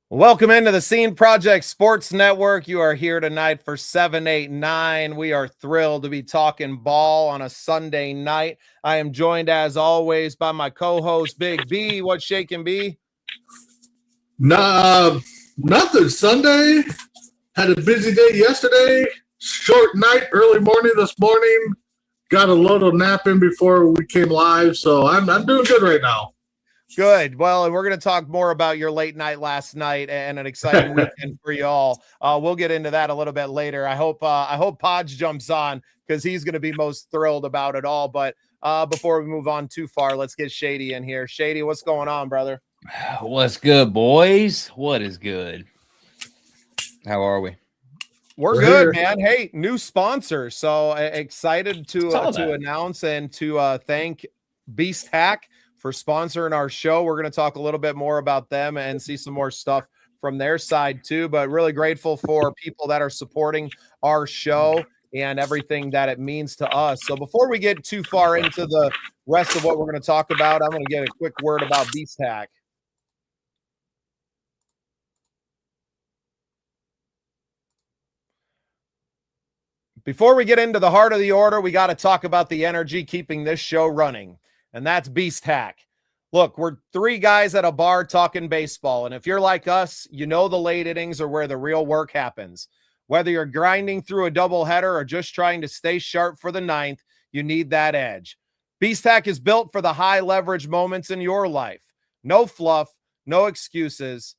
Welcome into the Scene Project Sports Network. You are here tonight for 789. We are thrilled to be talking ball on a Sunday night. I am joined, as always, by my co-host, Big B. What's shaking, B? Nothing. Sunday. Had a busy day yesterday. Short night, early morning this morning. Got a little nap in before we came live, so I'm doing good right now. Good. Well, we're going to talk more about your late night last night and an exciting weekend for you all. We'll get into that a little bit later. I hope Podge jumps on because he's going to be most thrilled about it all. But before we move on too far, let's get Shady in here. Shady, what's going on, brother? What's good, boys? What is good? How are we? We're good, man. Hey, new sponsor. So excited to announce and to thank Beast Hack for sponsoring our show. We're going to talk a little bit more about them and see some more stuff from their side too, but really grateful for people that are supporting our show and everything that it means to us. So before we get too far into the rest of what we're going to talk about, I'm going to get a quick word about Beast Hack. Before we get into the heart of the order, we got to talk about the energy keeping this show running, and that's Beast Hack. Look, we're three guys at a bar talking baseball, and if you're like us, you know the late innings are where the real work happens. Whether you're grinding through a doubleheader or just trying to stay sharp for the ninth, you need that edge. Beast Hack is built for the high leverage moments in your life. No fluff, no excuses,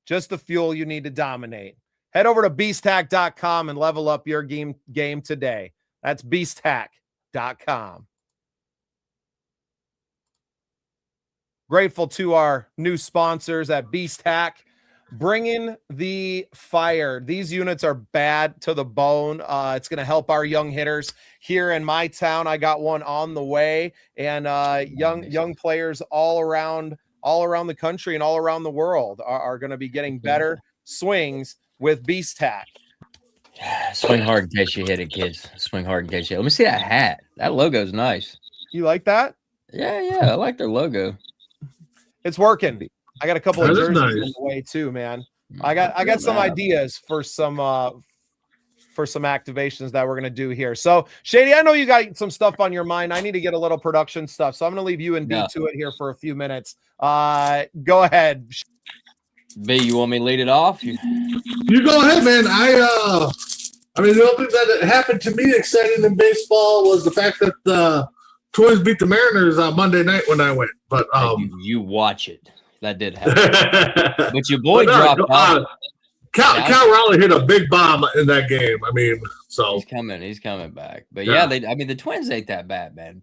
just the fuel you need to dominate. Head over to beasthack.com and level up your game today. That's beasthack.com. Grateful to our new sponsors at Beast Hack, bringing the fire. These units are bad to the bone. It's going to help our young hitters here in my town. I got one on the way, and young players all around the country and all around the world are going to be getting better swings with Beast Hack. Swing hard in case you hit it, kids. Swing hard in case you hit it. Let me see that hat. That logo's nice. You like that? Yeah. I like their logo. It's working. I got a couple of jerseys on the way too, man. I got some ideas for some activations that we're gonna do here. So Shady, I know you got some stuff on your mind. I need to get a little production stuff, so I'm gonna leave you and B to it here for a few minutes. Go ahead. B, you want me to lead it off? You go ahead, man. I mean, the only thing that happened to me exciting in baseball was the fact that the Twins beat the Mariners on Monday night when I went. But you watch it. That did happen. But your boy dropped off. Cal Raleigh hit a big bomb in that game. I mean, so he's coming back. But yeah, the Twins ain't that bad, man.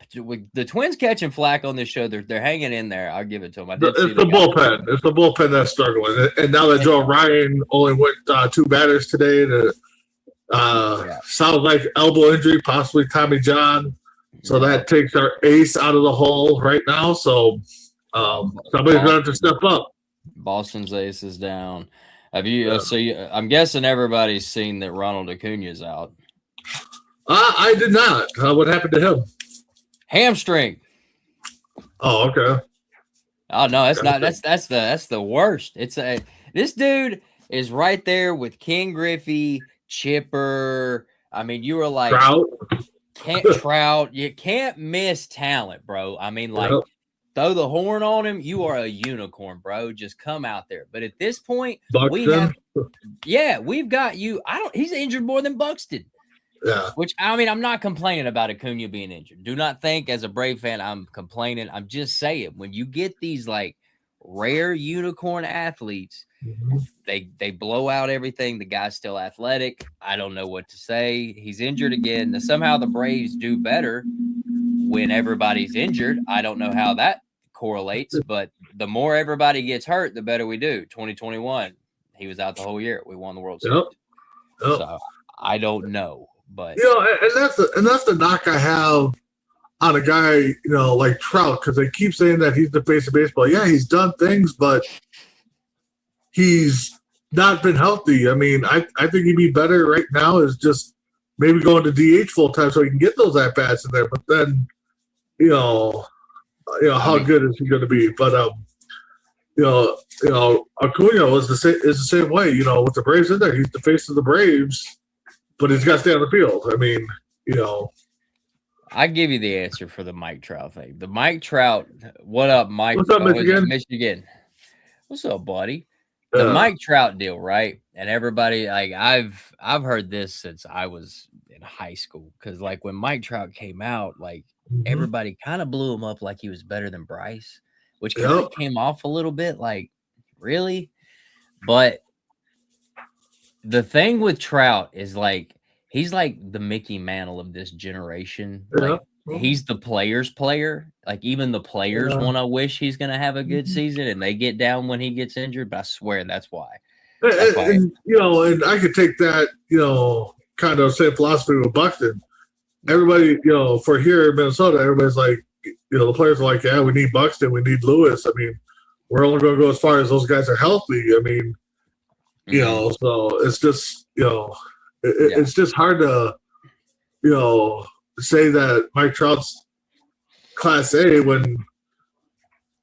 The Twins catching flack on this show. They're hanging in there. I'll give it to them. It's the bullpen. It's the bullpen that's struggling. And now that Joe Ryan only went 2 batters today, sounds like elbow injury, possibly Tommy John. So that takes our ace out of the hole right now. So somebody's going to have to step up. Boston's ace is down. Have you? I'm guessing everybody's seen that Ronald Acuna's out. I did not. What happened to him? Hamstring. Oh, okay. Oh no, that's not. That's the worst. This dude is right there with Ken Griffey, Chipper. I mean, you were like Trout. You can't miss talent, bro. I mean, like. Throw the horn on him, you are a unicorn, bro. Just come out there. But at this point, we've got you. He's injured more than Buxton. Yeah. Which, I mean, I'm not complaining about Acuna being injured. Do not think as a Brave fan I'm complaining. I'm just saying, when you get these, like, rare unicorn athletes, they blow out everything. The guy's still athletic. I don't know what to say. He's injured again. Now, somehow the Braves do better when everybody's injured. I don't know how that correlates, but the more everybody gets hurt, the better we do. 2021, he was out the whole year. We won the World Series. So I don't know, but and that's the knock I have on a guy, like Trout, because they keep saying that he's the face of baseball. Yeah, he's done things, but he's not been healthy. I mean, I think he'd be better right now is just maybe going to DH full time so he can get those at bats in there. But then, how good is he going to be? But Acuna is the same way. With the Braves in there, he's the face of the Braves, but he's got to stay on the field. I mean, I give you the answer for the Mike Trout thing. The Mike Trout, what up, Mike? What's up, Michigan? Michigan. What's up, buddy? The Mike Trout deal, right? And everybody, like, I've heard this since I was in high school. Because, like, when Mike Trout came out, like, everybody kind of blew him up like he was better than Bryce, which kind of came off a little bit like, really? But the thing with Trout is, like, he's like the Mickey Mantle of this generation. Like, he's the players' player. Like, even the players want to wish he's going to have a good season, and they get down when he gets injured. But I swear that's why. And I could take that, kind of same philosophy with Buxton. Everybody, for here in Minnesota, everybody's like, the players are like, yeah, we need Buxton, we need Lewis. I mean, we're only going to go as far as those guys are healthy. I mean, so it's just, it's just hard to, say that Mike Trout's Class A when,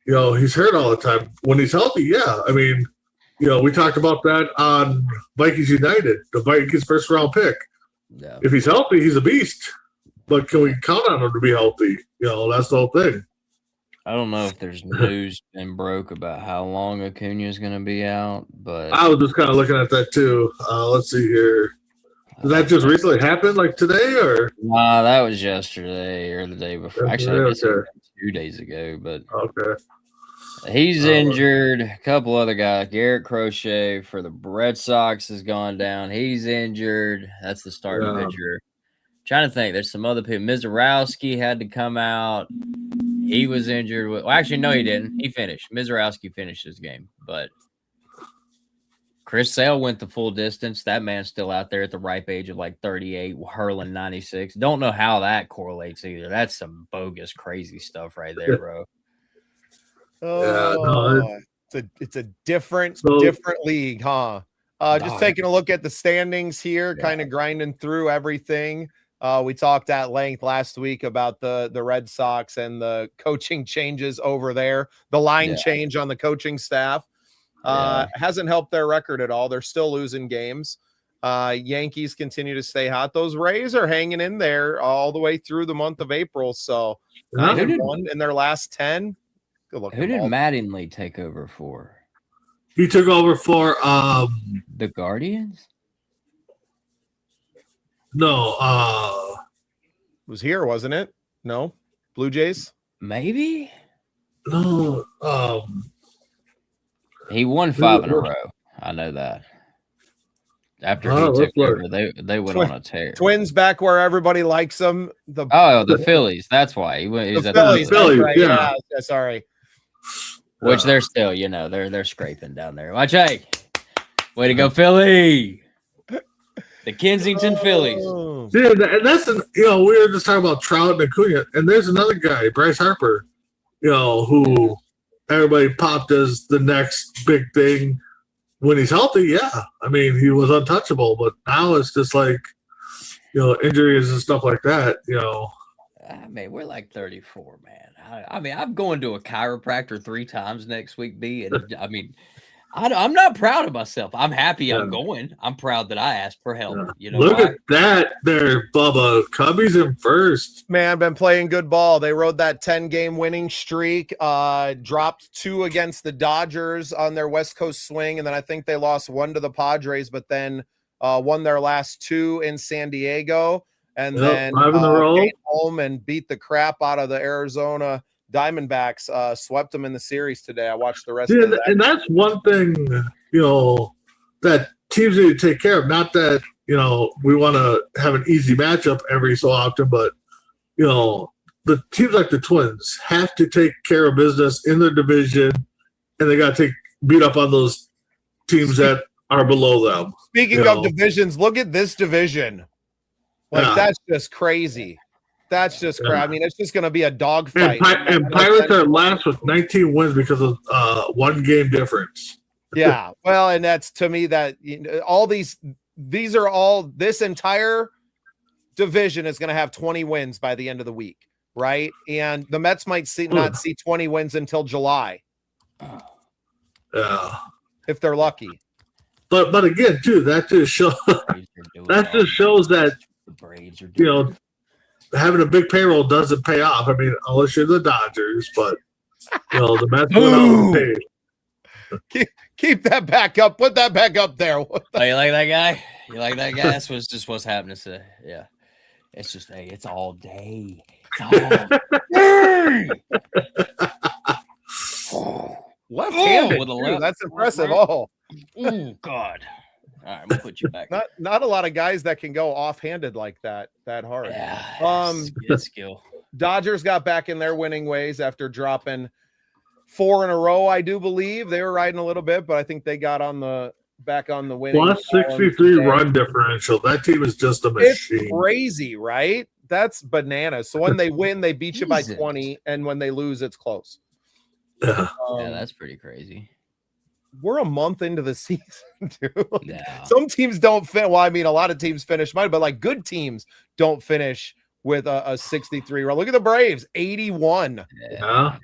he's hurt all the time. When he's healthy, yeah. I mean, we talked about that on Vikings United, the Vikings first round pick. Yeah. If he's healthy, he's a beast. But can we count on him to be healthy? That's the whole thing. I don't know if there's news been broke about how long Acuna is going to be out, but I was just kind of looking at that too. Let's see here. Did that just recently happen, like today, or? Nah, that was yesterday or the day before. Actually, I guess it was 2 days ago. But he's injured. A couple other guys, Garrett Crochet for the Red Sox has gone down. He's injured. That's the starting pitcher. Trying to think, there's some other people. Mizorowski had to come out. He was injured. Well, actually, no, he didn't. He finished. Mizorowski finished his game, but Chris Sale went the full distance. That man's still out there at the ripe age of like 38, hurling 96. Don't know how that correlates either. That's some bogus, crazy stuff right there, bro. It's a different league, huh? Just taking a look at the standings here, kind of grinding through everything. We talked at length last week about the Red Sox and the coaching changes over there, the line change on the coaching staff. Hasn't helped their record at all. They're still losing games. Yankees continue to stay hot. Those Rays are hanging in there all the way through the month of April. So 9-1 in their last 10. Good luck. Who did Mattingly take over for? He took over for the Guardians? No, it was here, wasn't it? No, Blue Jays. Maybe. No, he won 5 in a row. I know that. After he took over, they went on a tear. Twins back where everybody likes them. The Phillies. That's why he was at the Phillies. Right. Yeah, sorry. Which they're still, they're scraping down there. Watch out. Way to go, Philly. The Kensington Phillies. Yeah, and that's we were just talking about Trout and Acuna, and there's another guy, Bryce Harper, who everybody popped as the next big thing when he's healthy. Yeah, I mean, he was untouchable, but now it's just like, injuries and stuff like that. I mean, we're like 34, man. I mean, I'm going to a chiropractor 3 times next week, B, and I mean, I'm not proud of myself. I'm happy I'm going. I'm proud that I asked for help. Look at that there, Bubba. Cubbies in first. Man, been playing good ball. They rode that 10-game winning streak, dropped 2 against the Dodgers on their West Coast swing, and then I think they lost 1 to the Padres, but then won their last 2 in San Diego, and then came home and beat the crap out of the Arizona Diamondbacks, swept them in the series today. I watched the rest of that. And that's one thing, that teams need to take care of. Not that, we want to have an easy matchup every so often, but, the teams like the Twins have to take care of business in their division, and they got to beat up on those teams that are below them. Speaking of divisions, look at this division. That's just crazy. That's just crap. I mean, it's just going to be a dogfight. And Pirates are last with 19 wins because of 1 game difference. Yeah. Well, and that's to me that all these are all this entire division is going to have 20 wins by the end of the week, right? And the Mets might not see 20 wins until July. Yeah. if they're lucky. But again, too, that just shows that the Braves are doing. Having a big payroll doesn't pay off. I mean, unless you're the Dodgers, but the Mets went out and paid. Keep that back up. Put that back up there. Oh, you like that guy? You like that guy? That's just what's happening today. Yeah. It's just, hey, it's all day. It's all day. Left-handed. With a left. That's impressive. Oh, God. All right, we'll put you back. Not a lot of guys that can go offhanded like that hard. Yeah, good skill. Dodgers got back in their winning ways after dropping 4 in a row. I do believe they were riding a little bit, but I think they got back on the winning. Plus 63 run differential. That team is just a machine. It's crazy, right? That's bananas. So when they win, they beat you by 20, and when they lose, it's close. Yeah, that's pretty crazy. We're a month into the season, dude. Yeah. Some teams don't fit. Well, I mean, a lot of teams finish mine, but like good teams don't finish with a 63 run. Look at the Braves, 81. Yeah.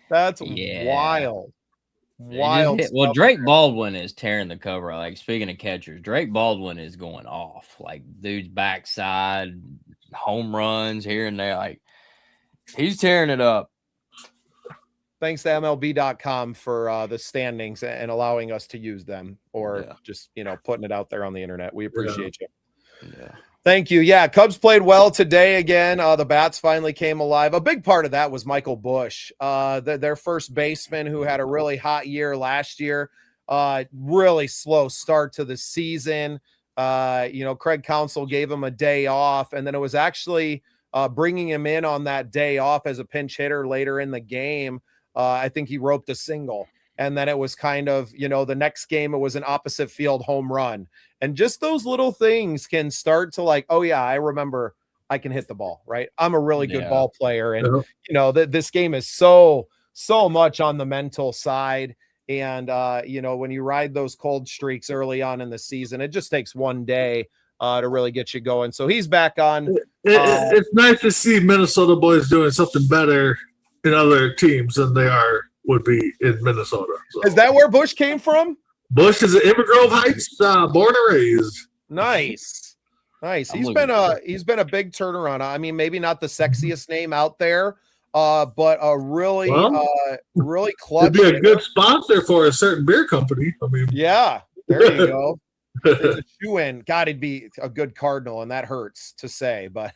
That's wild. Wild. Well, Drake Baldwin is tearing the cover. Like, speaking of catchers, Drake Baldwin is going off. Like, dude's backside, home runs here and there. Like, he's tearing it up. Thanks to MLB.com for the standings and allowing us to use them, or just, putting it out there on the internet. We appreciate you. Yeah. Thank you. Yeah, Cubs played well today again. The bats finally came alive. A big part of that was Michael Busch, their first baseman, who had a really hot year last year. Really slow start to the season. Craig Counsell gave him a day off, and then it was actually bringing him in on that day off as a pinch hitter later in the game. I think he roped a single, and then it was kind of, the next game, it was an opposite field home run. And just those little things can start to like, oh yeah, I remember I can hit the ball, right? I'm a really good ball player. And, this game is so much on the mental side. And, when you ride those cold streaks early on in the season, it just takes one day to really get you going. So he's back on. It's nice to see Minnesota boys doing something better in other teams than they would be in Minnesota. So. Is that where Busch came from? Busch is in Inver Grove Heights, born and raised. Nice. He's been a big turnaround. I mean, maybe not the sexiest name out there, but a really clutch. It'd be a good sponsor for a certain beer company. I mean, yeah, there you go. There's a shoe in. God, he'd be a good Cardinal, and that hurts to say, but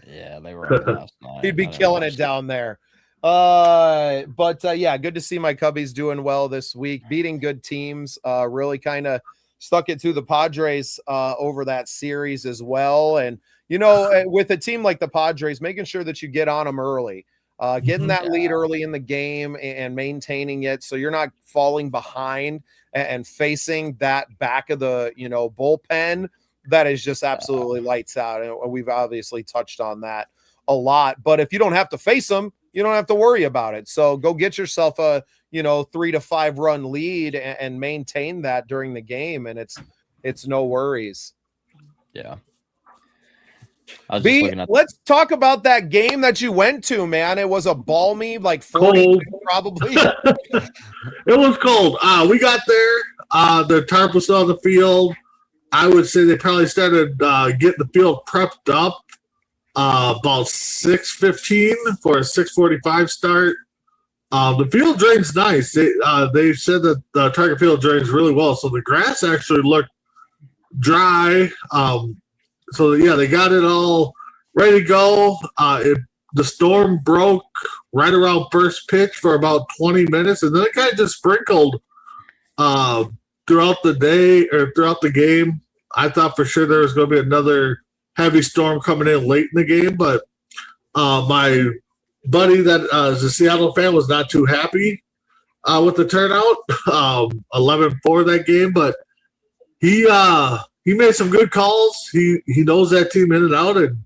yeah, they were last night. He'd be killing it down there. But good to see my Cubbies doing well this week, beating good teams. Really kind of stuck it to the Padres over that series as well. And with a team like the Padres, making sure that you get on them early, getting that lead early in the game and maintaining it, so you're not falling behind and facing that back of the bullpen that is just absolutely lights out. And we've obviously touched on that a lot. But if you don't have to face them, you don't have to worry about it. So go get yourself a 3 to 5 run lead and maintain that during the game, and it's no worries. Yeah. Let's talk about that game that you went to, man. It was a balmy, like 40 probably. It was cold. We got there. The tarp was on the field. I would say they probably started getting the field prepped up about 6:15 for a 6:45 start. The field drains nice. They said that the target field drains really well, so the grass actually looked dry. They got it all ready to go. The storm broke right around first pitch for about 20 minutes, and then it kind of just sprinkled throughout the day or throughout the game. I thought for sure there was going to be another heavy storm coming in late in the game, but my buddy that is a Seattle fan was not too happy with the turnout. 11-4 that game, but he made some good calls. He knows that team in and out, and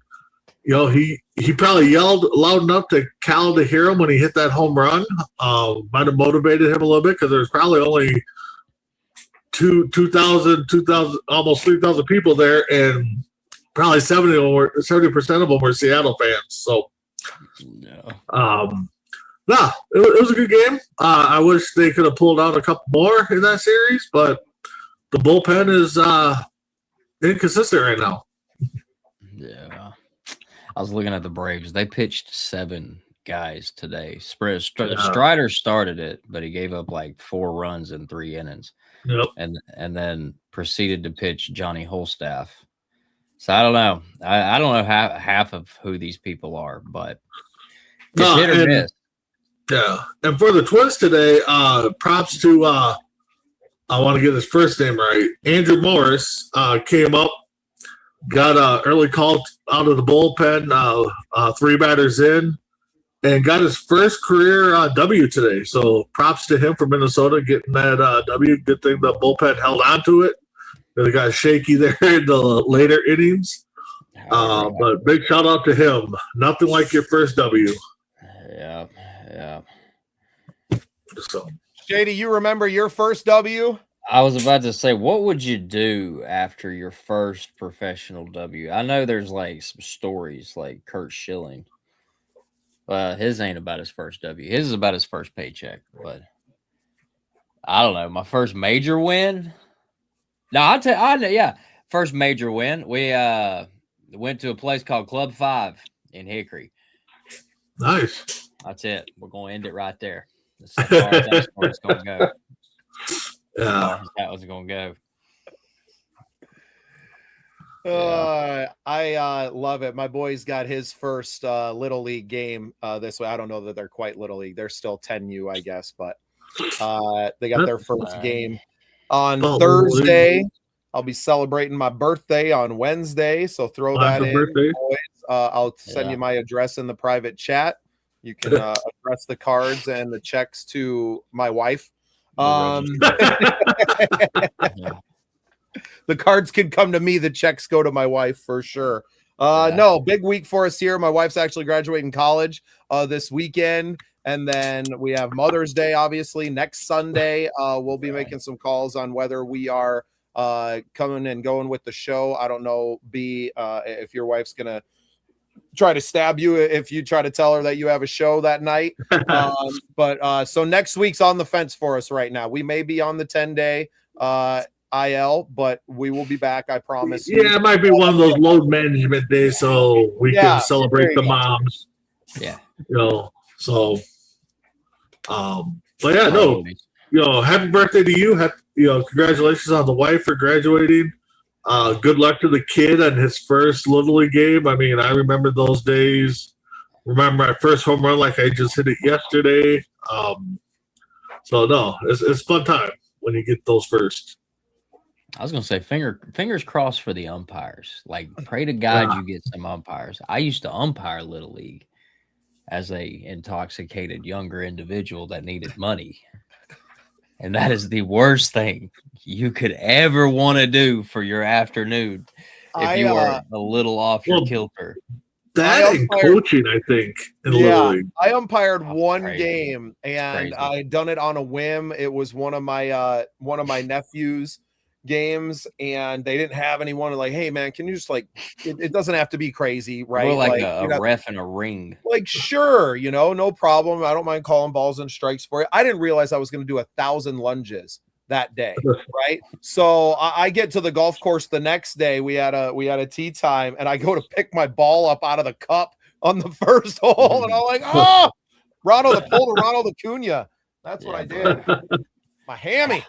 he probably yelled loud enough to Cal to hear him when he hit that home run. Might have motivated him a little bit because there's probably only 2,000, almost 3,000 people there, and probably 70% of them were Seattle fans. So, No, it was a good game. I wish they could have pulled out a couple more in that series, but the bullpen is inconsistent right now. Yeah. I was looking at the Braves. They pitched 7 guys today. Strider started it, but he gave up like 4 runs in 3 innings. Yep. And then proceeded to pitch Johnny Holstaff. So I don't know. I don't know half of who these people are, but it's hit or miss. Yeah. And for the Twins today, props to I want to get his first name right. Andrew Morris came up, got an early call out of the bullpen, 3 batters in, and got his first career W today. So props to him for Minnesota getting that W. Good thing the bullpen held on to it. They got shaky there in the later innings. But big shout out to him. Nothing like your first W. Yeah. So, JD, you remember your first W? I was about to say, what would you do after your first professional W? I know there's like some stories like Kurt Schilling. His ain't about his first W. His is about his first paycheck. But I don't know. My first major win. No, I know. Yeah, first major win. We went to a place called Club 5 in Hickory. nice. That's it. We're going to end it right there. That's as far as that story's going to go. Yeah. That was going to go. I love it. My boy's got his first little league game this way. I don't know that they're quite little league. They're still 10U, I guess, but they got their first game on Thursday. I'll be celebrating my birthday on Wednesday, so throw that in. Boys. I'll send you my address in the private chat. You can address the cards and the checks to my wife. The cards can come to me. The checks go to my wife for sure. No, big week for us here. My wife's actually graduating college this weekend. And then we have Mother's Day, obviously, next Sunday. We'll be making some calls on whether we are coming and going with the show. I don't know, B, if your wife's going to try to stab you if you try to tell her that you have a show that night. But so next week's on the fence for us right now. We may be on the 10-day IL, but we will be back, I promise. Yeah, it might be one of those load management days so we can celebrate the moms. Yeah. So but yeah, no, happy birthday to you. Congratulations on the wife for graduating. Good luck to the kid on his first Little League game. I mean, I remember those days. Remember my first home run like I just hit it yesterday. So no, it's fun time when you get those first. I was gonna say fingers crossed for the umpires. Like, pray to God you get some umpires. I used to umpire Little League as a intoxicated younger individual that needed money. And that is the worst thing you could ever want to do for your afternoon if you are a little off your kilter. That and coaching, I think, in Little League. I umpired one game, and I had done it on a whim. It was one of my nephews' games, and they didn't have anyone like, hey man, can you just like it doesn't have to be crazy, right? More like a ref in a ring. Like, sure, no problem. I don't mind calling balls and strikes for it. I didn't realize I was going to do 1,000 lunges that day, right? So I get to the golf course the next day. We had a tee time, and I go to pick my ball up out of the cup on the first hole, and I'm like, Ronald Acuna. That's what I did. My hammy.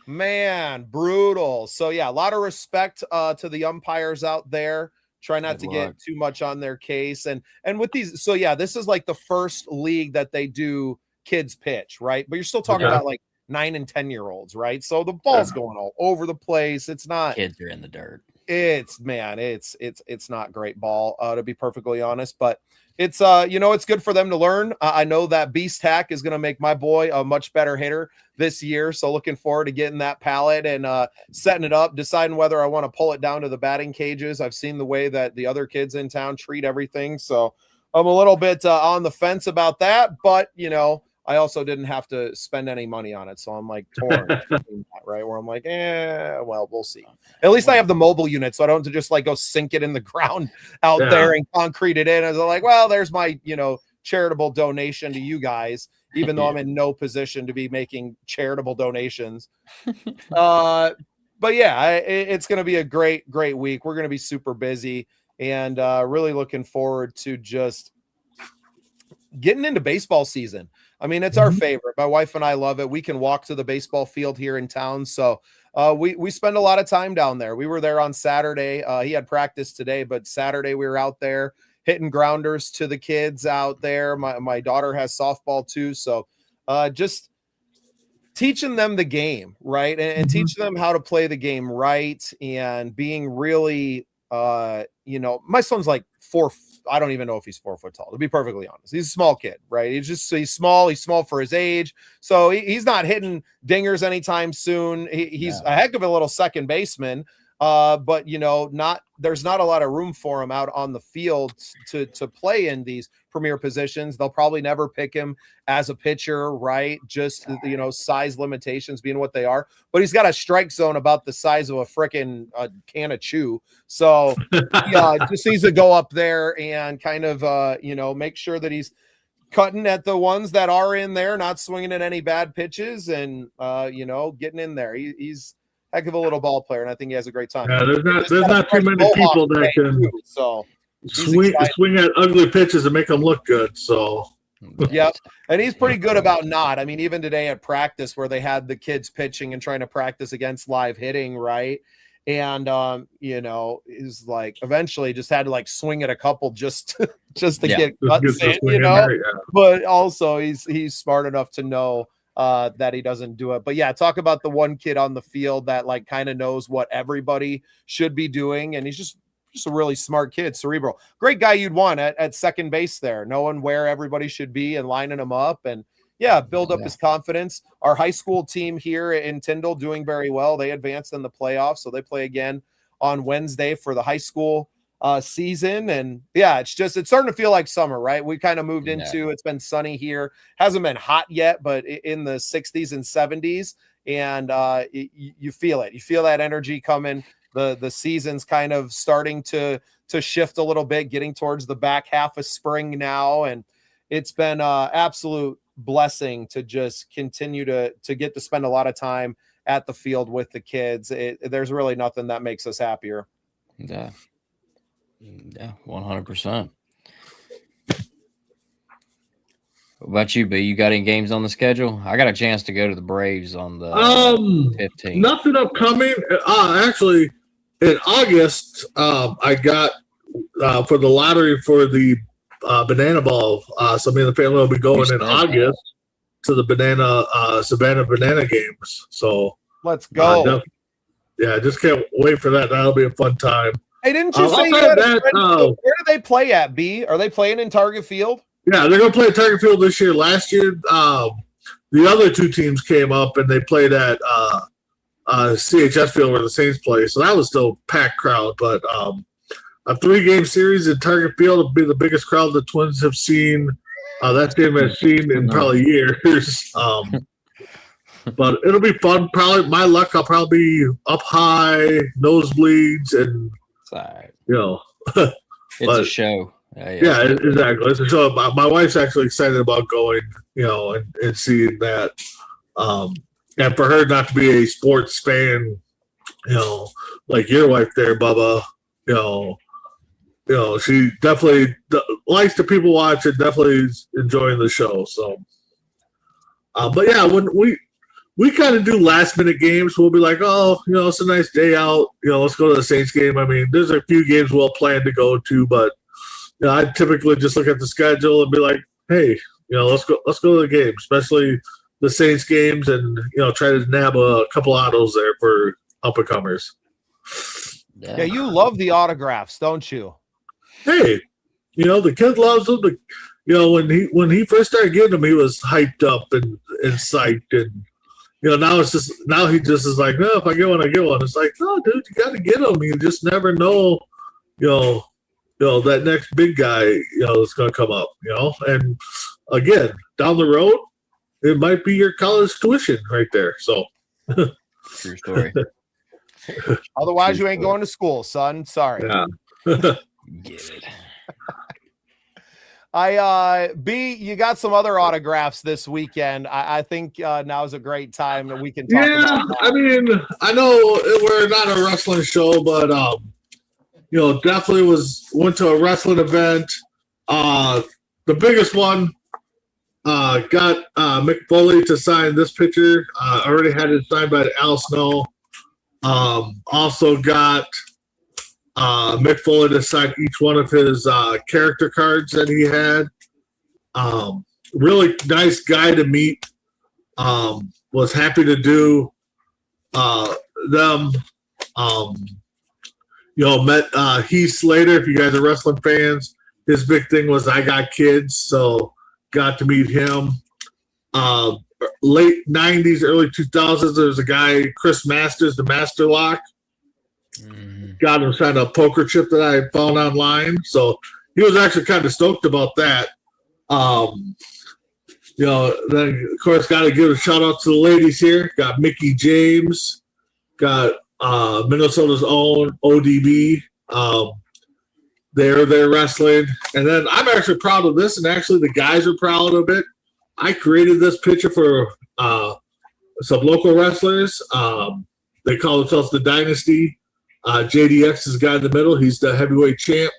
Man, brutal. So yeah, a lot of respect to the umpires out there. Try not to get too much on their case. And with these, so yeah, this is like the first league that they do kids pitch, right? But you're still talking about like 9 and 10-year-olds, right? So the ball's going all over the place. It's not, kids are in the dirt. It's not great ball, to be perfectly honest, but it's it's good for them to learn. I know that Beast Hack is going to make my boy a much better hitter this year. So looking forward to getting that pallet and setting it up, deciding whether I want to pull it down to the batting cages. I've seen the way that the other kids in town treat everything. So I'm a little bit on the fence about that, but I also didn't have to spend any money on it. So I'm like torn, right? Where I'm like, well, we'll see. At least I have the mobile unit, so I don't have to just like go sink it in the ground out there and concrete it in. And I'm like, well, there's my, charitable donation to you guys, even though I'm in no position to be making charitable donations. But yeah, it's going to be a great week. We're going to be super busy, and really looking forward to just getting into baseball season. I mean, it's our favorite. My wife and I love it. We can walk to the baseball field here in town. So we spend a lot of time down there. We were there on Saturday. He had practice today, but Saturday we were out there hitting grounders to the kids out there. My daughter has softball too. So just teaching them the game, right? And teaching them how to play the game right, and being really, my son's like I don't even know if he's 4 foot tall, to be perfectly honest. He's a small kid, right? He's small for his age. So he's not hitting dingers anytime soon. He's a heck of a little second baseman. But there's not a lot of room for him out on the field to play in these premier positions. They'll probably never pick him as a pitcher, right? Just size limitations being what they are. But he's got a strike zone about the size of a freaking can of chew. So just needs to go up there and kind of make sure that he's cutting at the ones that are in there, not swinging at any bad pitches, and getting in there. He's heck of a little ball player, and I think he has a great time. Yeah, there's not too many people that can swing at ugly pitches and make them look good. So yeah, and he's pretty good about not. I mean, even today at practice where they had the kids pitching and trying to practice against live hitting, right? And he's like eventually just had to like swing at a couple just to get cuts in, But also he's smart enough to know that he doesn't do it. But yeah, talk about the one kid on the field that like kind of knows what everybody should be doing, and he's just a really smart kid, cerebral, great guy you'd want at second base there, knowing where everybody should be and lining them up, and build up his confidence. Our high school team here in Tyndall doing very well. They advanced in the playoffs, so they play again on Wednesday for the high school season. And it's starting to feel like summer, right? We kind of moved into, it's been sunny here, hasn't been hot yet, but in the 60s and 70s, and you feel it. You feel that energy coming. The season's kind of starting to shift a little bit, getting towards the back half of spring now, and it's been absolute blessing to just continue to get to spend a lot of time at the field with the kids. There's really nothing that makes us happier. Yeah, 100%. What about you, B? You got any games on the schedule? I got a chance to go to the Braves on the 15th. Nothing upcoming. Actually, in August, I got for the lottery for the banana ball. So me and the family will be going in August to the Savannah Banana games. So let's go. Just can't wait for that. That'll be a fun time. Hey, didn't you say where do they play at, B? Are they playing in Target Field? Yeah, they're going to play at Target Field this year. Last year, the other two teams came up and they played at CHS Field where the Saints play. So that was still a packed crowd. But a 3-game series at Target Field will be the biggest crowd the Twins have seen. That team has seen in probably years. But it'll be fun. Probably, my luck, I'll probably be up high, nosebleeds, and it's a show. Yeah, exactly. It's a show. My wife's actually excited about going, and seeing that. And for her not to be a sports fan, like your wife there, Bubba, she definitely likes the people watch and definitely is enjoying the show. So, but yeah, when we kind of do last minute games, we'll be like, oh, it's a nice day out. Let's go to the Saints game. I mean, there's a few games we'll plan to go to, but I typically just look at the schedule and be like, hey, let's go to the game, especially the Saints games, and try to nab a couple autos there for up and comers. Yeah, you love the autographs, don't you? Hey, the kid loves them. When he first started getting them, he was hyped up and psyched, and now he just is like, no, if I get one, I get one. It's like, no, dude, you got to get them. You just never know, that next big guy, is going to come up, and again, down the road, it might be your college tuition right there. So, true story. Otherwise, you ain't going to school, son. Sorry. Yeah. Get it. B, you got some other autographs this weekend. I think now's a great time that we can talk Yeah, about that. I mean, I know we're not a wrestling show, but definitely went to a wrestling event. The biggest one got Mick Foley to sign this picture. Already had it signed by Al Snow. Also got Mick Foley to sign each one of his character cards that he had. Really nice guy to meet. Was happy to do them. Met Heath Slater. If you guys are wrestling fans, his big thing was I got kids, so got to meet him. Late 90s, early 2000s, there was a guy, Chris Masters, the Master Lock. Got him signed a poker chip that I found online. So he was actually kind of stoked about that. Then, of course, got to give a shout out to the ladies here. Got Mickey James. Got Minnesota's own ODB. They're wrestling. And then I'm actually proud of this, and actually the guys are proud of it. I created this picture for some local wrestlers. They call themselves the Dynasty. JDX is the guy in the middle. He's the heavyweight champ.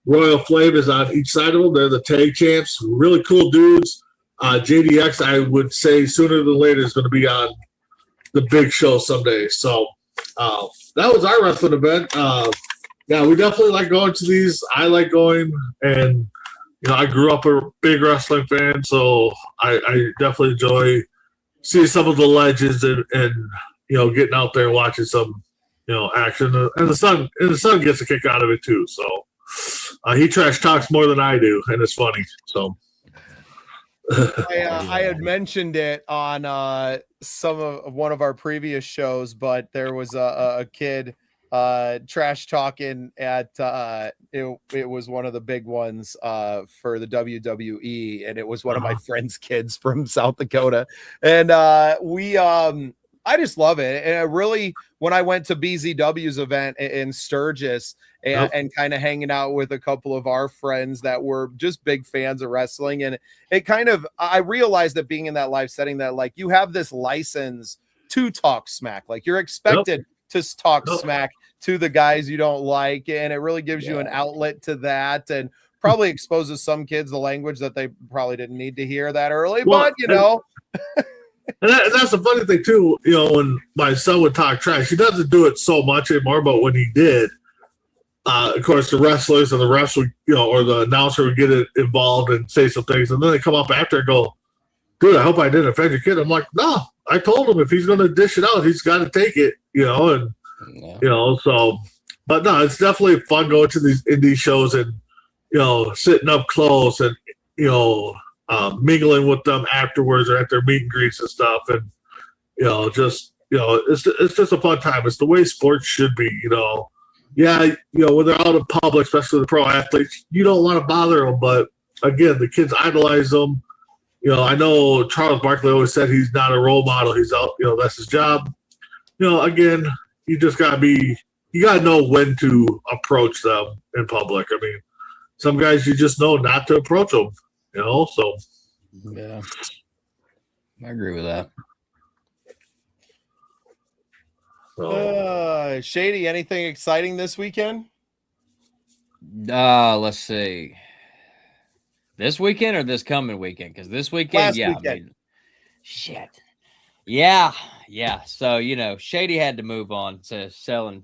Royal Flame is on each side of them. They're the tag champs. Really cool dudes. JDX, I would say sooner than later, is going to be on the big show someday. So that was our wrestling event. Yeah, we definitely like going to these. I like going, and I grew up a big wrestling fan, so I definitely enjoy seeing some of the legends and getting out there and watching some action. And the son gets a kick out of it too. So he trash talks more than I do, and it's funny. So. I had mentioned it on one of our previous shows, but there was a kid trash talking at it was one of the big ones for the WWE, and it was one of my friend's kids from South Dakota, and I just love it. And I really, when I went to BZW's event in Sturgis and kind of hanging out with a couple of our friends that were just big fans of wrestling, and I realized that being in that live setting, that like you have this license to talk smack, like you're expected to talk smack to the guys you don't like, and it really gives you an outlet to that, and probably exposes some kids the language that they probably didn't need to hear that early. Well, but and that's the funny thing too. When my son would talk trash, he doesn't do it so much anymore, but when he did, of course, the wrestlers and the refs would, or the announcer would get involved and say some things, and then they come up after and go, "Dude, I hope I didn't offend your kid." I'm like, "No, I told him if he's going to dish it out, he's got to take it." So, but no, it's definitely fun going to these indie shows and sitting up close and mingling with them afterwards or at their meet and greets and stuff, and it's just a fun time. It's the way sports should be. When they're out in public, especially the pro athletes, you don't want to bother them, but again, the kids idolize them. I know Charles Barkley always said he's not a role model. He's out, that's his job. Again, you just you gotta know when to approach them in public. I mean, some guys you just know not to approach them. So yeah, I agree with that. Shady, anything exciting this weekend? Let's see. This weekend or this coming weekend? Because this weekend, weekend. I mean, shit. Yeah. So, Shady had to move on to selling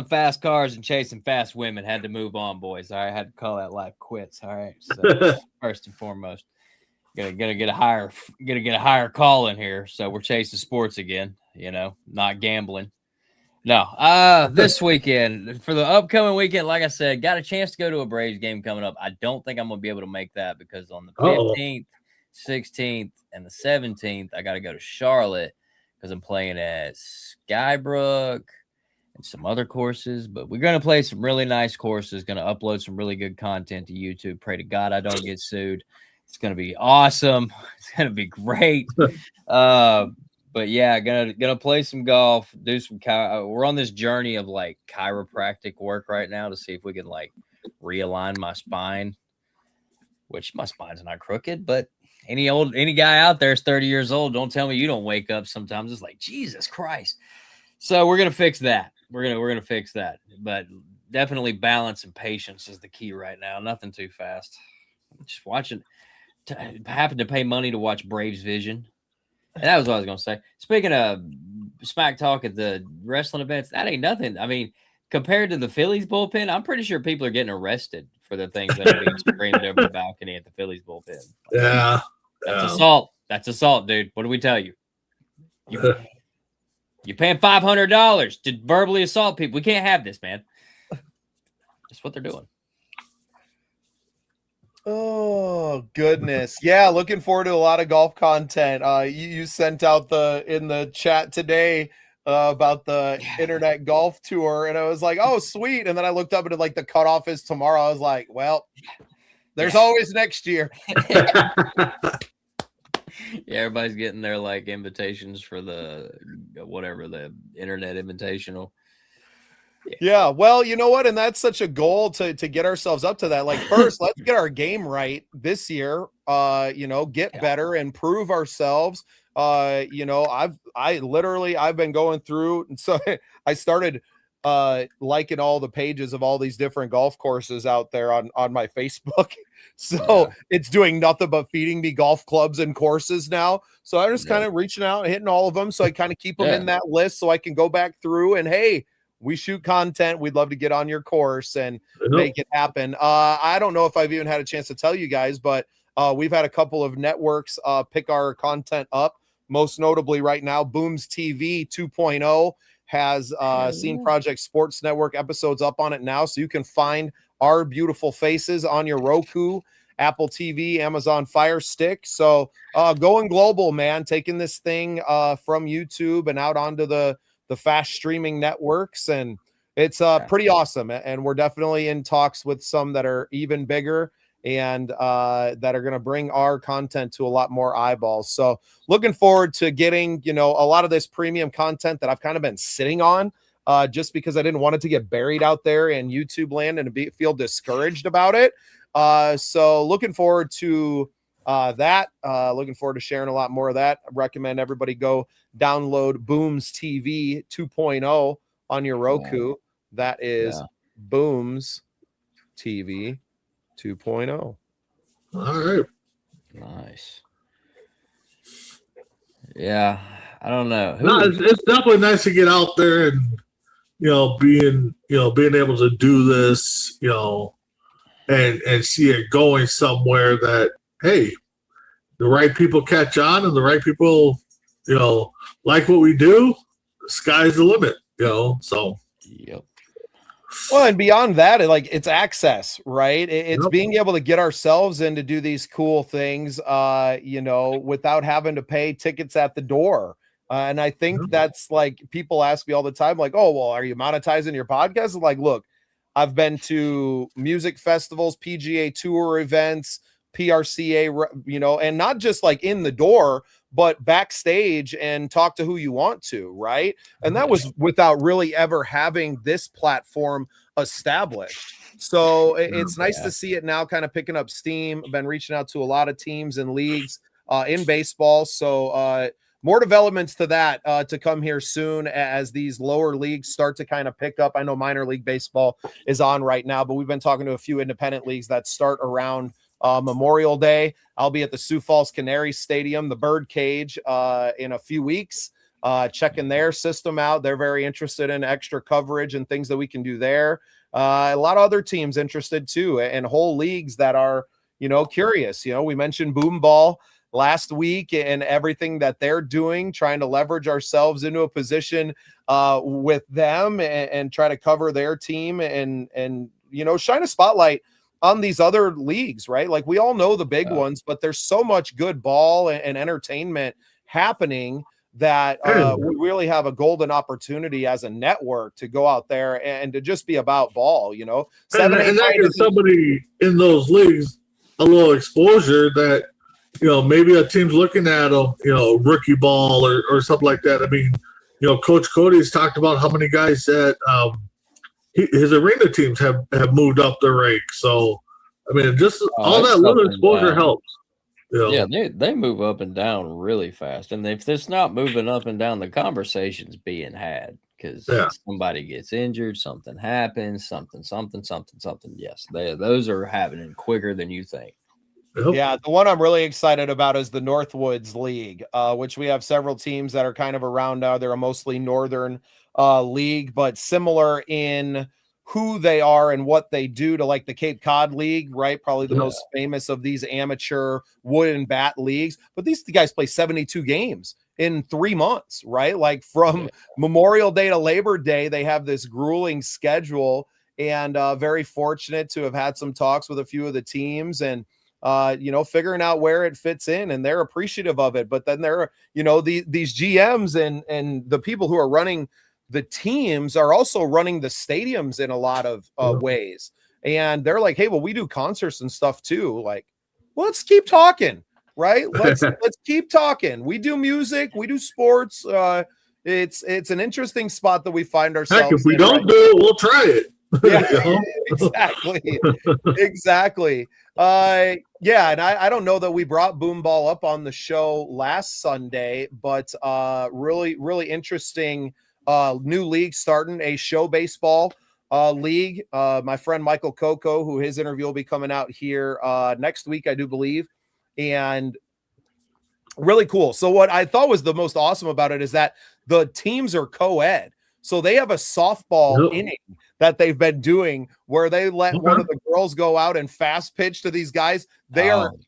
fast cars and chasing fast women. Had to move on, boys. All right, I had to call that life quits. All right. So first and foremost, gotta get a higher call in here. So we're chasing sports again. Not gambling. No. This weekend, for the upcoming weekend, like I said, got a chance to go to a Braves game coming up. I don't think I'm gonna be able to make that because on the 15th, 16th, and the 17th, I got to go to Charlotte because I'm playing at Skybrook and some other courses. But we're going to play some really nice courses, going to upload some really good content to YouTube. Pray to God I don't get sued. It's going to be awesome. It's going to be great. But yeah, gonna play some golf, do some we're on this journey of like chiropractic work right now to see if we can like realign my spine. which my spine's not crooked, but any guy out there is 30 years old. Don't tell me you don't wake up sometimes. It's like, Jesus Christ. So we're going to fix that. We're going to fix that. But definitely balance and patience is the key right now. Nothing too fast. Just watching. Happened to pay money to watch Braves Vision. And that was what I was going to say. Speaking of smack talk at the wrestling events, that ain't nothing. I mean, compared to the Phillies bullpen, I'm pretty sure people are getting arrested for the things that are being screamed over the balcony at the Phillies bullpen. Yeah. That's assault. That's assault, dude. What do we tell you? You're paying $500 to verbally assault people. We can't have this, man. That's what they're doing. Oh, goodness. Yeah, looking forward to a lot of golf content. You sent out in the chat today about the internet golf tour, and I was like, oh, sweet. And then I looked up and like the cutoff is tomorrow. I was like, well, there's always next year. Yeah, everybody's getting their like invitations for the internet invitational. Yeah, well, you know what? And that's such a goal to get ourselves up to that. Like, first, let's get our game right this year. Get better and prove ourselves. I've been going through, and so I started liking all the pages of all these different golf courses out there on my Facebook. So it's doing nothing but feeding me golf clubs and courses now. So I'm just kind of reaching out and hitting all of them. So I kind of keep them in that list so I can go back through and, hey, we shoot content. We'd love to get on your course and make it happen. I don't know if I've even had a chance to tell you guys, but we've had a couple of networks pick our content up. Most notably right now, Booms TV 2.0 has Scene Project Sports Network episodes up on it now. So you can find our beautiful faces on your Roku, Apple TV, Amazon Fire Stick. So going global, man, taking this thing from YouTube and out onto the fast streaming networks. And it's pretty awesome. And we're definitely in talks with some that are even bigger and that are going to bring our content to a lot more eyeballs. So looking forward to getting, a lot of this premium content that I've kind of been sitting on just because I didn't want it to get buried out there in YouTube land and feel discouraged about it. So looking forward to that. Looking forward to sharing a lot more of that. I recommend everybody go download Booms TV 2.0 on your Roku. That is Booms TV 2.0. All right. Nice. Yeah, I don't know. It's definitely nice to get out there and being able to do this, and see it going somewhere that, hey, the right people catch on and the right people, like what we do. The sky's the limit, so. Yep. Well, and beyond that, it's access, right? It's being able to get ourselves in to do these cool things, without having to pay tickets at the door. And I think that's like, people ask me all the time, like, oh, well, are you monetizing your podcast? I'm like, look, I've been to music festivals, PGA Tour events, PRCA, and not just like in the door, but backstage and talk to who you want to, right? And that was without really ever having this platform established. So it's nice to see it now kind of picking up steam. I've been reaching out to a lot of teams and leagues in baseball. So more developments to that to come here soon as these lower leagues start to kind of pick up. I know minor league baseball is on right now, but we've been talking to a few independent leagues that start around Memorial Day. I'll be at the Sioux Falls Canary Stadium, the Bird Cage, in a few weeks, checking their system out. They're very interested in extra coverage and things that we can do there. A lot of other teams interested too, and whole leagues that are, curious. We mentioned Boom Ball last week and everything that they're doing, trying to leverage ourselves into a position with them and try to cover their team and shine a spotlight on these other leagues, right? Like, we all know the big ones, but there's so much good ball and entertainment happening that we really have a golden opportunity as a network to go out there and to just be about ball, and that gives somebody in those leagues a little exposure that, maybe a team's looking at rookie ball or something like that. I mean, Coach Cody's talked about how many guys that his arena teams have moved up the rank. So, I mean, just all it's that little up and exposure down. helps. You know? Yeah, they move up and down really fast, and if it's not moving up and down, the conversation's being had because Yeah. somebody gets injured, something happens, something. Yes, those are happening quicker than you think. Yep. Yeah, the one I'm really excited about is the Northwoods League, which we have several teams that are kind of around now. They're a mostly northern league, but similar in who they are and what they do to like the Cape Cod League, right? Probably the most famous of these amateur wood and bat leagues. But these guys play 72 games in 3 months, right? Like from Memorial Day to Labor Day, they have this grueling schedule, and very fortunate to have had some talks with a few of the teams and figuring out where it fits in, and they're appreciative of it. But then there are, these GMs and the people who are running the teams are also running the stadiums in a lot of ways. And they're like, hey, well, we do concerts and stuff too. Like, well, let's keep talking, right? Let's keep talking. We do music, we do sports. It's an interesting spot that we find ourselves. Heck, if we don't do it, we'll try it. Yeah, exactly. And I don't know that we brought Boomball up on the show last Sunday, but really, really interesting new league starting, a show baseball league. My friend Michael Coco, who his interview will be coming out here next week, I do believe, and really cool. So what I thought was the most awesome about it is that the teams are co-ed. So they have a softball inning that they've been doing where they let one of the girls go out and fast pitch to these guys.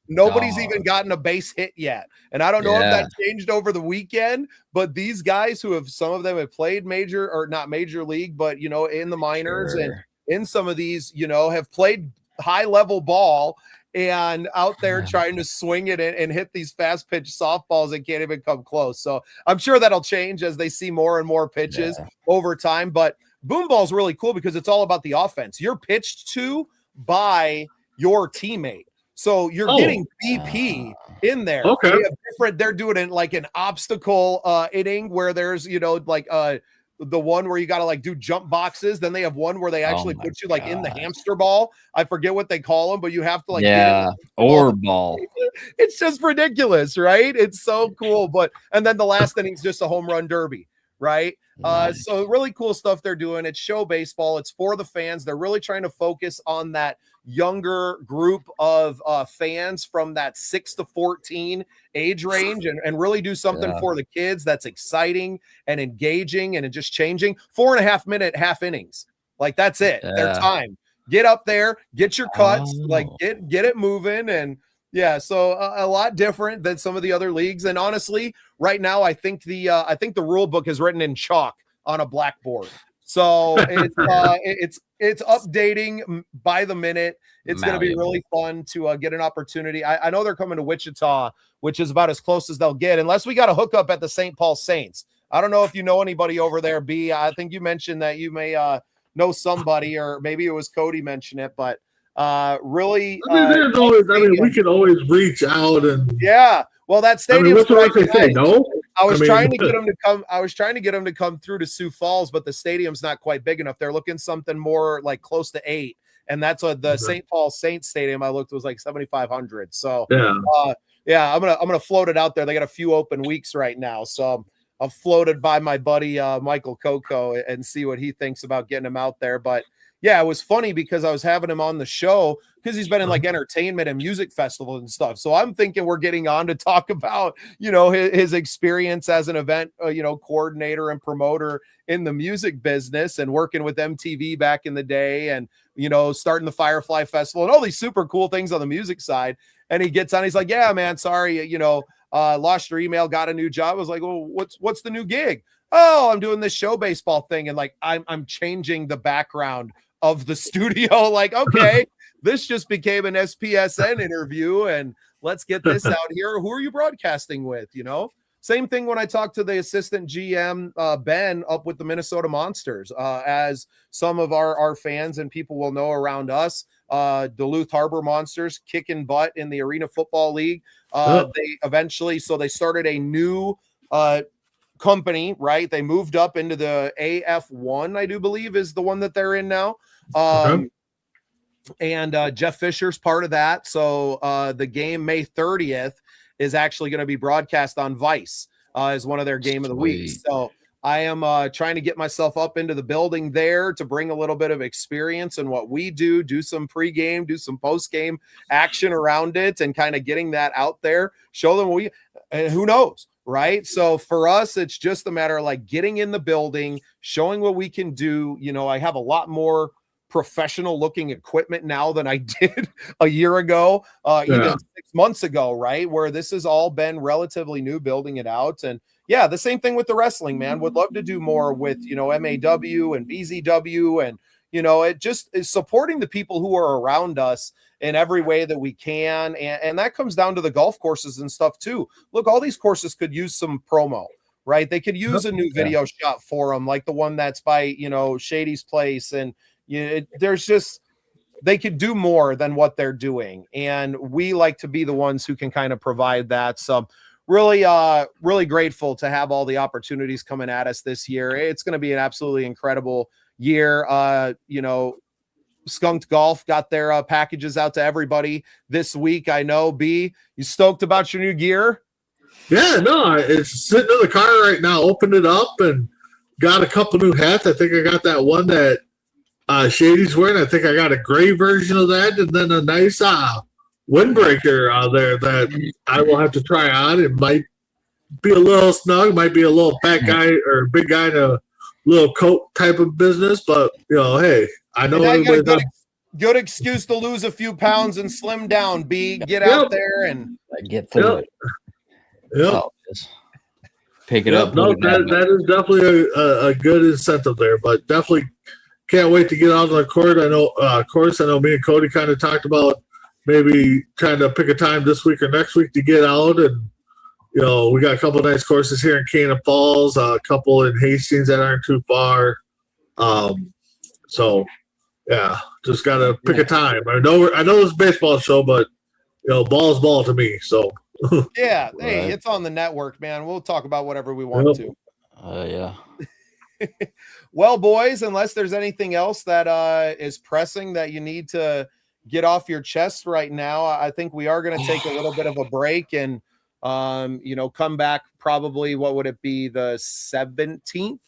Nobody's even gotten a base hit yet. And I don't know if that changed over the weekend, but these guys some of them have played major or not major league, but in the minors and in some of these, have played high level ball and out there trying to swing it and hit these fast pitch softballs that can't even come close. So I'm sure that'll change as they see more and more pitches over time. But Boomball's really cool because it's all about the offense. You're pitched to by your teammate. So you're getting BP in there. Okay. They're doing it like an obstacle inning where there's, the one where you got to like do jump boxes. Then they have one where they actually put you like in the hamster ball. I forget what they call them, but you have to like, or ball. It's just ridiculous, right? It's so cool. And then the last inning's just a home run derby, right? Nice. So really cool stuff they're doing. It's show baseball. It's for the fans. They're really trying to focus on that younger group of fans from that 6 to 14 age range and really do something for the kids that's exciting and engaging and just changing. 4.5 minute half innings. Like that's it. Their time. Get up there, get your cuts, like get it moving. And so a lot different than some of the other leagues. And honestly, right now, I think the rule book is written in chalk on a blackboard. So it's updating by the minute. It's going to be really fun to get an opportunity. I know they're coming to Wichita, which is about as close as they'll get, unless we got a hookup at the St. Paul Saints. I don't know if you know anybody over there, B. I think you mentioned that you may know somebody, or maybe it was Cody mentioned it, but really. We can always reach out and. Yeah. Well, that stadium. What's what they say? No. I was trying to get them to come. I was trying to get them to come through to Sioux Falls, but the stadium's not quite big enough. They're looking something more like close to 8, and that's what the St. Paul Saints Stadium I looked was like 7,500. So I'm gonna float it out there. They got a few open weeks right now, so I'm floated by my buddy Michael Coco and see what he thinks about getting him out there. But yeah, it was funny because I was having him on the show because he's been in like entertainment and music festivals and stuff. So I'm thinking we're getting on to talk about, his experience as an event, coordinator and promoter in the music business and working with MTV back in the day and, starting the Firefly Festival and all these super cool things on the music side. And he gets on, he's like, yeah, man, sorry, lost your email, got a new job. I was like, well, what's the new gig? Oh, I'm doing this show baseball thing. And like, I'm changing the background of the studio. Like, okay, this just became an SPSN interview and let's get this out here. Who are you broadcasting with? Same thing when I talked to the assistant GM, Ben, up with the Minnesota Monsters, as some of our fans and people will know around us, Duluth Harbor Monsters kicking butt in the Arena Football League. They started a new company, right? They moved up into the AF1, I do believe is the one that they're in now. and Jeff Fisher's part of that. So the game May 30th is actually going to be broadcast on Vice as one of their game of the week. So I am trying to get myself up into the building there to bring a little bit of experience in what we do some pregame, do some postgame action around it, and kind of getting that out there, show them who knows, right? So for us, it's just a matter of like getting in the building, showing what we can do. You know, I have a lot more professional looking equipment now than I did a year ago, even 6 months ago, right? Where this has all been relatively new, building it out. And yeah, the same thing with the wrestling, man. Would love to do more with, you know, MAW and BZW, and, you know, it just is supporting the people who are around us in every way that we can. And that comes down to the golf courses and stuff too. Look, all these courses could use some promo, right? They could use a new video shot for them, like the one that's by, you know, Shady's place. And there's just, they could do more than what they're doing. And we like to be the ones who can kind of provide that. So really grateful to have all the opportunities coming at us this year. It's going to be an absolutely incredible year. You know, Skunked Golf got their packages out to everybody this week. I know, B, you stoked about your new gear? Yeah, no, it's sitting in the car right now. Opened it up and got a couple new hats. I think I got that one that Shady's wearing. I think I got a gray version of that, and then a nice windbreaker out there that I will have to try on. It might be a little snug, might be a little fat guy or big guy in a little coat type of business, but you know, hey, I know everybody. Good excuse to lose a few pounds and slim down. B, get out there and get fluid. Pick it up. No, that is definitely a good incentive there, but definitely can't wait to get out on the court. I know, course, I know me and Cody kind of talked about maybe trying to pick a time this week or next week to get out. And, you know, we got a couple of nice courses here in Cannon Falls, a couple in Hastings that aren't too far. So, yeah, just got to pick a time. I know it's a baseball show, but, you know, ball's ball to me. So, yeah, hey, it's on the network, man. We'll talk about whatever we want to. Yeah. Well, boys, unless there's anything else that is pressing that you need to get off your chest right now, I think we are going to take a little bit of a break and, you know, come back probably, what would it be, the 17th,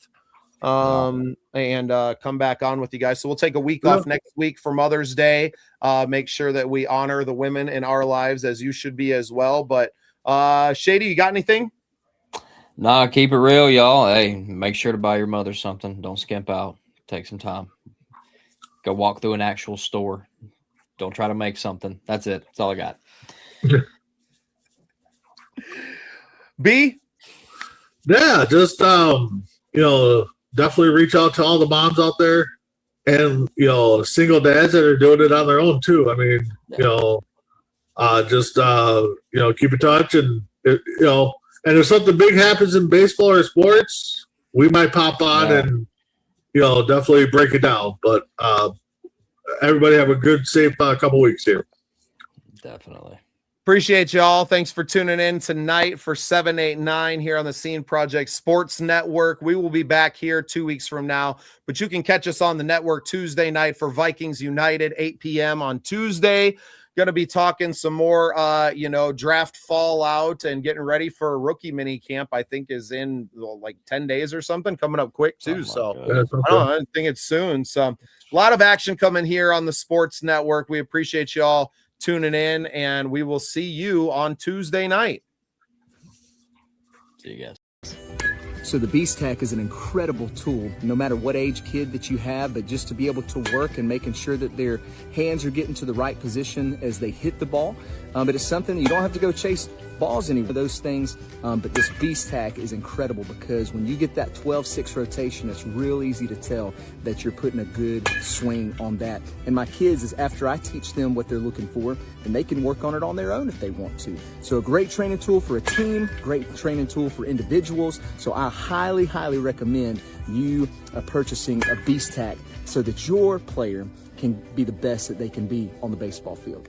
and come back on with you guys. So we'll take a week off next week for Mother's Day. Make sure that we honor the women in our lives, as you should be as well. But Shady, you got anything? Nah, keep it real, y'all. Hey, make sure to buy your mother something. Don't skimp out. Take some time. Go walk through an actual store. Don't try to make something. That's it. That's all I got. B? Yeah, just, you know, definitely reach out to all the moms out there and, you know, single dads that are doing it on their own too. I mean, you know, just, you know, keep in touch and, you know, and if something big happens in baseball or sports, we might pop on and, you know, definitely break it down. But everybody have a good, safe couple weeks here. Definitely. Appreciate y'all. Thanks for tuning in tonight for 789 here on the Scene Project Sports Network. We will be back here 2 weeks from now, but you can catch us on the network Tuesday night for Vikings United, 8 p.m. on Tuesday. Going to be talking some more, you know, draft fallout and getting ready for a rookie mini camp. I think is in like 10 days or something, coming up quick too. I think it's soon. So a lot of action coming here on the Sports Network. We appreciate y'all tuning in, and we will see you on Tuesday night. See you guys. So the Beast Tack is an incredible tool, no matter what age kid that you have, but just to be able to work and making sure that their hands are getting to the right position as they hit the ball. But it's something that you don't have to go chase balls any of those things. But this Beast Tack is incredible because when you get that 12-6 rotation, it's real easy to tell that you're putting a good swing on that. And my kids, is after I teach them what they're looking for, and they can work on it on their own if they want to. So a great training tool for a team, great training tool for individuals. So I highly, highly recommend you purchasing a Beast Tack so that your player can be the best that they can be on the baseball field.